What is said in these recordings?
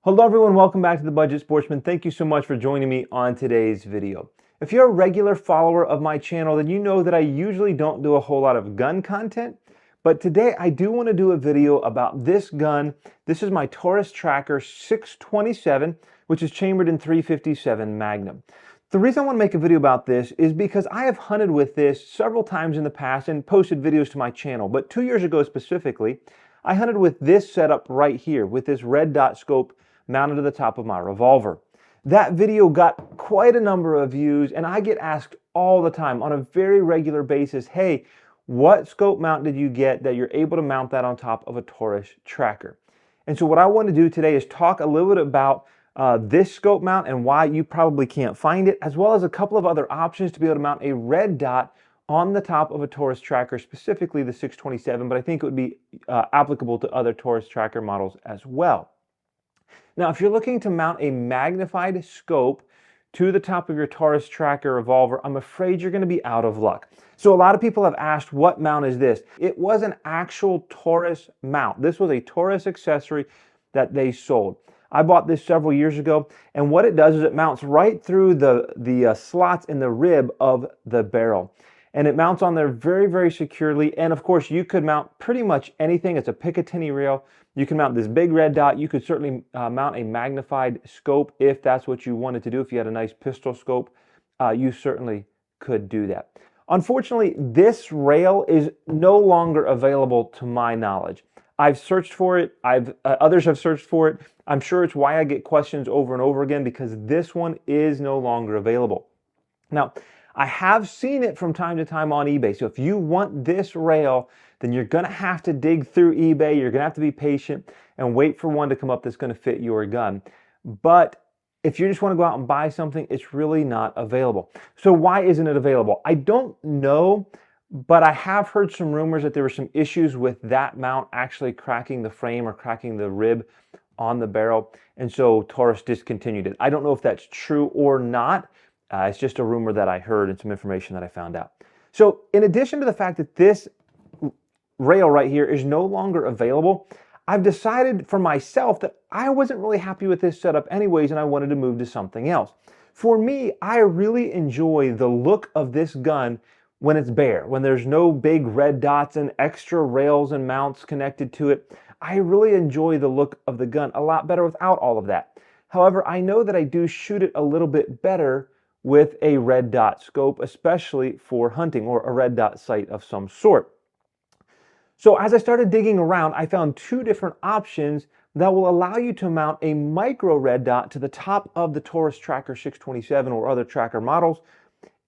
Hello everyone, welcome back to The Budget Sportsman. Thank you so much for joining me on today's video. If you're a regular follower of my channel, then you know that I usually don't do a whole lot of gun content, but today I do want to do a video about this gun. This is my Taurus Tracker 627, which is chambered in .357 Magnum. The reason I want to make a video about this is because I have hunted with this several times in the past and posted videos to my channel, but 2 years ago specifically, I hunted with this setup right here with this red dot scope mounted to the top of my revolver. That video got quite a number of views, and I get asked all the time on a very regular basis, hey, what scope mount did you get that you're able to mount that on top of a Taurus Tracker? And so what I want to do today is talk a little bit about this scope mount and why you probably can't find it, as well as a couple of other options to be able to mount a red dot on the top of a Taurus Tracker, specifically the 627, but I think it would be applicable to other Taurus Tracker models as well. Now, if you're looking to mount a magnified scope to the top of your Taurus Tracker revolver, I'm afraid you're going to be out of luck. So a lot of people have asked, what mount is this? It was an actual Taurus mount. This was a Taurus accessory that they sold. I bought this several years ago, and what it does is it mounts right through the slots in the rib of the barrel. And it mounts on there very, very securely. And of course, you could mount pretty much anything. It's a Picatinny rail. You can mount this big red dot. You could certainly mount a magnified scope if that's what you wanted to do. If you had a nice pistol scope, you certainly could do that. Unfortunately, this rail is no longer available to my knowledge. I've searched for it. Others have searched for it. I'm sure it's why I get questions over and over again, because this one is no longer available. Now, I have seen it from time to time on eBay. So if you want this rail, then you're going to have to dig through eBay. You're going to have to be patient and wait for one to come up that's going to fit your gun. But if you just want to go out and buy something, it's really not available. So why isn't it available? I don't know, but I have heard some rumors that there were some issues with that mount actually cracking the frame or cracking the rib on the barrel. And so Taurus discontinued it. I don't know if that's true or not. It's just a rumor that I heard and some information that I found out. So in addition to the fact that this rail right here is no longer available, I've decided for myself that I wasn't really happy with this setup anyways, and I wanted to move to something else. For me, I really enjoy the look of this gun when it's bare, when there's no big red dots and extra rails and mounts connected to it. I really enjoy the look of the gun a lot better without all of that. However, I know that I do shoot it a little bit better with a red dot scope, especially for hunting or a red dot sight of some sort. So as I started digging around, I found two different options that will allow you to mount a micro red dot to the top of the Taurus Tracker 627 or other tracker models,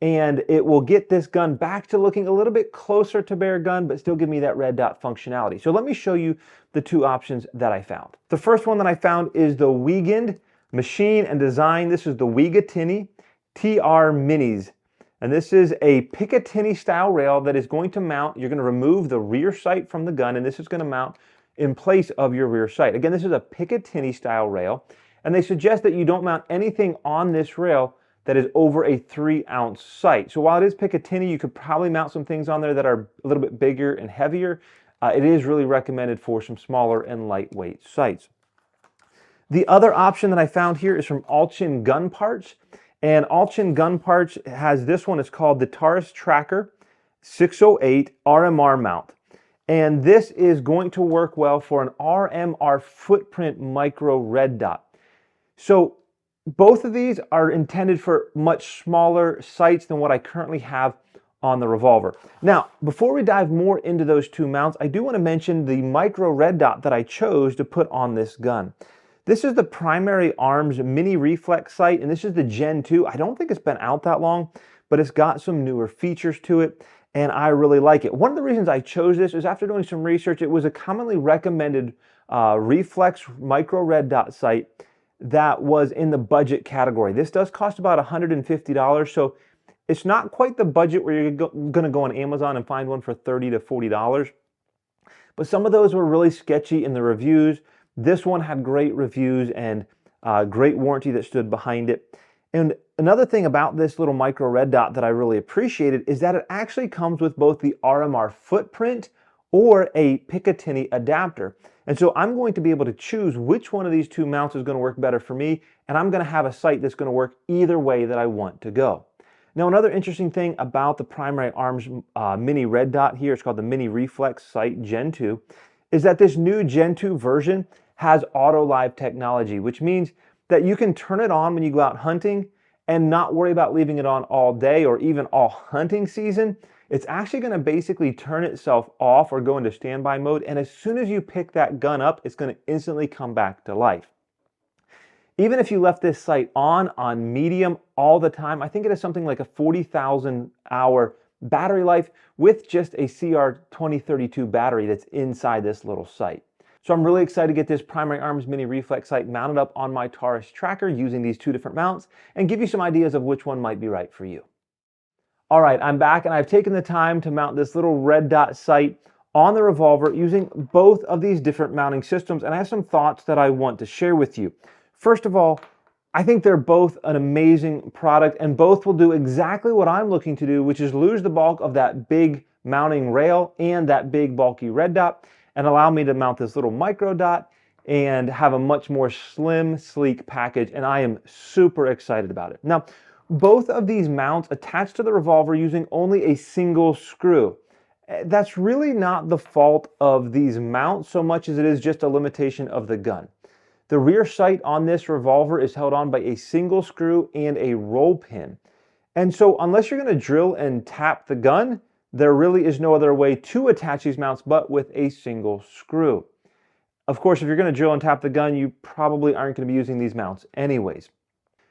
and it will get this gun back to looking a little bit closer to bare gun, but still give me that red dot functionality. So let me show you the two options that I found. The first one that I found is the Weigand Maching and Design. This is the Weig-a-tinny TR Minis, and this is a Picatinny style rail that is going to mount. You're going to remove the rear sight from the gun, and this is going to mount in place of your rear sight. Again, this is a Picatinny style rail, and they suggest that you don't mount anything on this rail that is over a 3-ounce sight. So while it is Picatinny, you could probably mount some things on there that are a little bit bigger and heavier. It is really recommended for some smaller and lightweight sights. The other option that I found here is from Allchin Gun Parts. And Allchin Gun Parts has this one. It's called the Taurus Tracker 608 RMR mount. And this is going to work well for an RMR footprint micro red dot. So both of these are intended for much smaller sights than what I currently have on the revolver. Now, before we dive more into those two mounts, I do want to mention the micro red dot that I chose to put on this gun. This is the Primary Arms Mini Reflex sight, and this is the Gen 2. I don't think it's been out that long, but it's got some newer features to it, and I really like it. One of the reasons I chose this is after doing some research, it was a commonly recommended reflex micro red dot sight that was in the budget category. This does cost about $150, so it's not quite the budget where you're going to go on Amazon and find one for $30 to $40. But some of those were really sketchy in the reviews. This one had great reviews and great warranty that stood behind it. And another thing about this little micro red dot that I really appreciated is that it actually comes with both the RMR footprint or a Picatinny adapter. And so I'm going to be able to choose which one of these two mounts is going to work better for me, and I'm going to have a sight that's going to work either way that I want to go. Now, another interesting thing about the Primary Arms Mini Red Dot here, it's called the Mini Reflex Sight Gen 2, is that this new Gen 2 version has auto live technology, which means that you can turn it on when you go out hunting and not worry about leaving it on all day or even all hunting season. It's actually going to basically turn itself off or go into standby mode, and as soon as you pick that gun up, it's going to instantly come back to life. Even if you left this sight on medium all the time, I think it has something like a 40,000 hour battery life with just a CR2032 battery that's inside this little sight. So I'm really excited to get this Primary Arms Mini Reflex sight mounted up on my Taurus Tracker using these two different mounts and give you some ideas of which one might be right for you. All right, I'm back and I've taken the time to mount this little red dot sight on the Revolver using both of these different mounting systems, and I have some thoughts that I want to share with you. First of all, I think they're both an amazing product, and both will do exactly what I'm looking to do, which is lose the bulk of that big mounting rail and that big bulky red dot and allow me to mount this little micro dot and have a much more slim, sleek package, and I am super excited about it. Now, both of these mounts attach to the Revolver using only a single screw. That's really not the fault of these mounts so much as it is just a limitation of the gun. The rear sight on this Revolver is held on by a single screw and a roll pin. And so unless you're going to drill and tap the gun, there really is no other way to attach these mounts but with a single screw. Of course, if you're going to drill and tap the gun, you probably aren't going to be using these mounts anyways.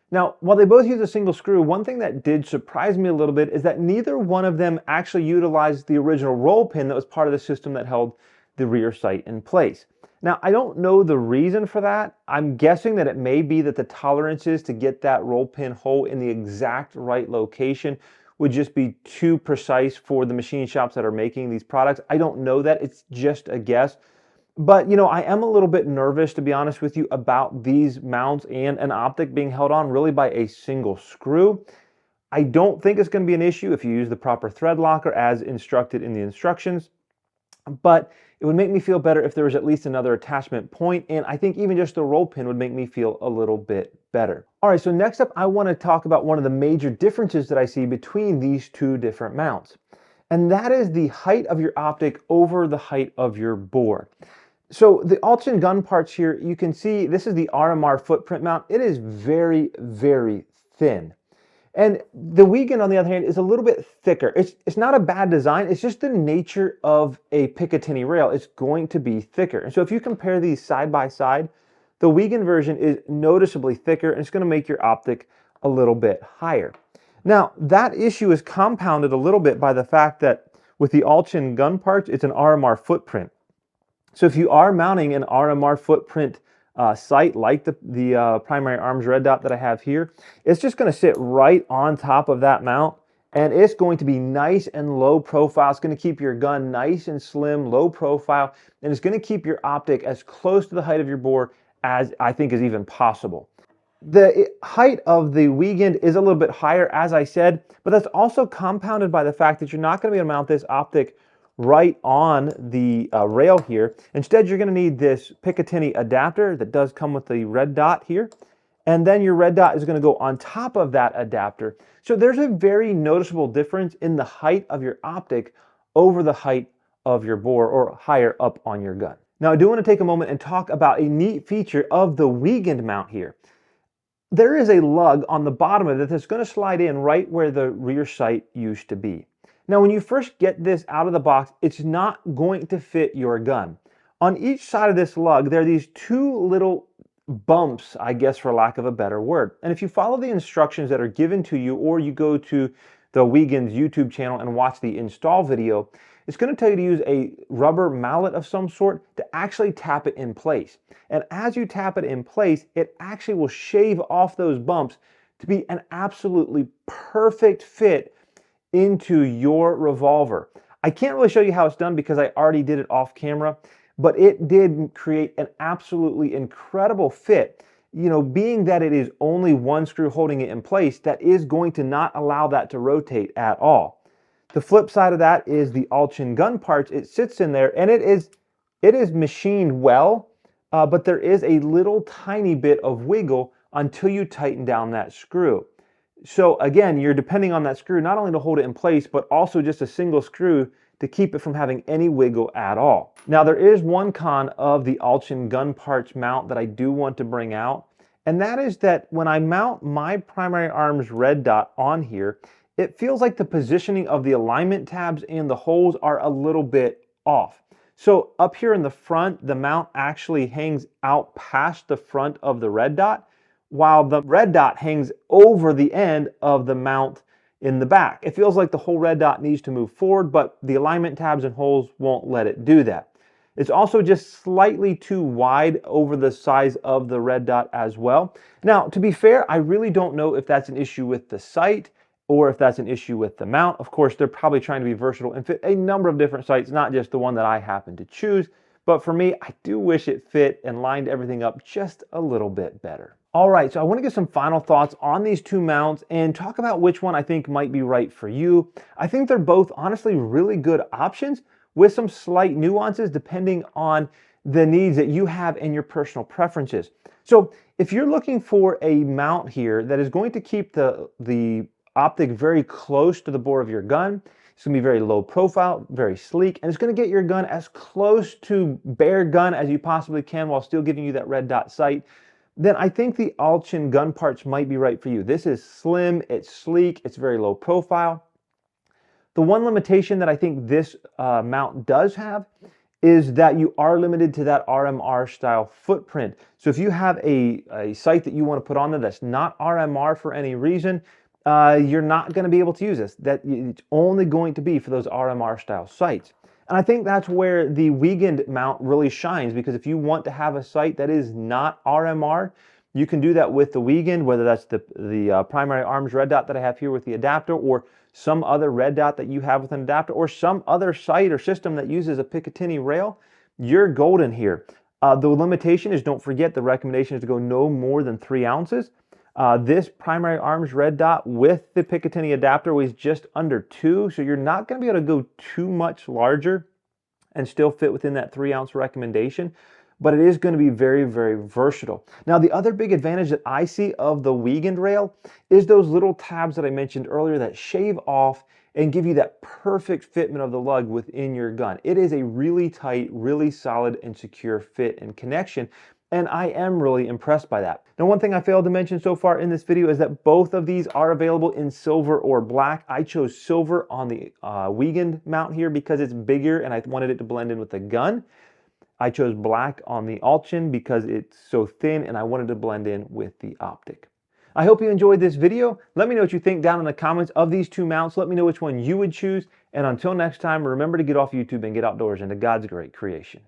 Now, while they both use a single screw, one thing that did surprise me a little bit is that neither one of them actually utilized the original roll pin that was part of the system that held the rear sight in place. Now, I don't know the reason for that. I'm guessing that it may be that the tolerances to get that roll pin hole in the exact right location would just be too precise for the machine shops that are making these products. I don't know that. It's just a guess. But, you know, I am a little bit nervous, to be honest with you, about these mounts and an optic being held on really by a single screw. I don't think it's going to be an issue if you use the proper thread locker as instructed in the instructions, but it would make me feel better if there was at least another attachment point, and I think even just the roll pin would make me feel a little bit better. All right, so next up, I want to talk about one of the major differences that I see between these two different mounts, and that is the height of your optic over the height of your bore. So the Allchin gun parts here, you can see this is the RMR footprint mount. It is very, very thin. And the Weigand, on the other hand, is a little bit thicker. It's not a bad design. It's just the nature of a Picatinny rail. It's going to be thicker. And so if you compare these side by side, the Weigand version is noticeably thicker, and it's going to make your optic a little bit higher. Now, that issue is compounded a little bit by the fact that with the Allchin gun parts, it's an RMR footprint. So if you are mounting an RMR footprint sight like the Primary Arms Red Dot that I have here, it's just going to sit right on top of that mount, and it's going to be nice and low profile. It's going to keep your gun nice and slim, low profile, and it's going to keep your optic as close to the height of your bore as I think is even possible. The height of the Weigand is a little bit higher, as I said, but that's also compounded by the fact that you're not going to be able to mount this optic right on the rail here. Instead, you're going to need this Picatinny adapter that does come with the red dot here, and then your red dot is going to go on top of that adapter. So there's a very noticeable difference in the height of your optic over the height of your bore or higher up on your gun. Now, I do want to take a moment and talk about a neat feature of the Weigand mount here. There is a lug on the bottom of it that's going to slide in right where the rear sight used to be. Now, when you first get this out of the box, it's not going to fit your gun. On each side of this lug, there are these two little bumps, I guess for lack of a better word. And if you follow the instructions that are given to you, or you go to the Weigand's YouTube channel and watch the install video, it's going to tell you to use a rubber mallet of some sort to actually tap it in place. And as you tap it in place, it actually will shave off those bumps to be an absolutely perfect fit into your Revolver. I can't really show you how it's done because I already did it off camera, but it did create an absolutely incredible fit. You know, being that it is only one screw holding it in place, that is going to not allow that to rotate at all. The flip side of that is the Allchin gun parts. It sits in there and it is machined well, but there is a little tiny bit of wiggle until you tighten down that screw. So again, you're depending on that screw not only to hold it in place, but also just a single screw to keep it from having any wiggle at all. Now there is one con of the Allchin gun parts mount that I do want to bring out, and that is that when I mount my primary arms red dot on here, it feels like the positioning of the alignment tabs and the holes are a little bit off. So up here in the front, the mount actually hangs out past the front of the red dot, while the red dot hangs over the end of the mount in the back. It feels like the whole red dot needs to move forward, but the alignment tabs and holes won't let it do that. It's also just slightly too wide over the size of the red dot as well. Now, to be fair, I really don't know if that's an issue with the sight or if that's an issue with the mount. Of course, they're probably trying to be versatile and fit a number of different sights, not just the one that I happen to choose. But for me, I do wish it fit and lined everything up just a little bit better. All right, so I want to get some final thoughts on these two mounts and talk about which one I think might be right for you. I think they're both honestly really good options with some slight nuances depending on the needs that you have and your personal preferences. So if you're looking for a mount here that is going to keep the optic very close to the bore of your gun, it's going to be very low profile, very sleek, and it's going to get your gun as close to bare gun as you possibly can while still giving you that red dot sight, then I think the Allchin gun parts might be right for you. This is slim, it's sleek, it's very low profile. The one limitation that I think this mount does have is that you are limited to that RMR style footprint. So if you have a sight that you want to put on there that's not RMR for any reason, you're not going to be able to use this. It's only going to be for those RMR style sights. And I think that's where the Weigand mount really shines, because if you want to have a sight that is not RMR, you can do that with the Weigand, whether that's the primary arms red dot that I have here with the adapter, or some other red dot that you have with an adapter, or some other sight or system that uses a Picatinny rail. You're golden here. The limitation is, don't forget, the recommendation is to go no more than 3 ounces. This primary arms red dot with the Picatinny adapter weighs just under 2, so you're not going to be able to go too much larger and still fit within that 3-ounce recommendation, but it is going to be very, very versatile. Now, the other big advantage that I see of the Weigand rail is those little tabs that I mentioned earlier that shave off and give you that perfect fitment of the lug within your gun. It is a really tight, really solid and secure fit and connection, and I am really impressed by that. Now, one thing I failed to mention so far in this video is that both of these are available in silver or black. I chose silver on the Weigand mount here because it's bigger and I wanted it to blend in with the gun. I chose black on the Allchin because it's so thin and I wanted to blend in with the optic. I hope you enjoyed this video. Let me know what you think down in the comments of these two mounts. Let me know which one you would choose. And until next time, remember to get off YouTube and get outdoors into God's great creation.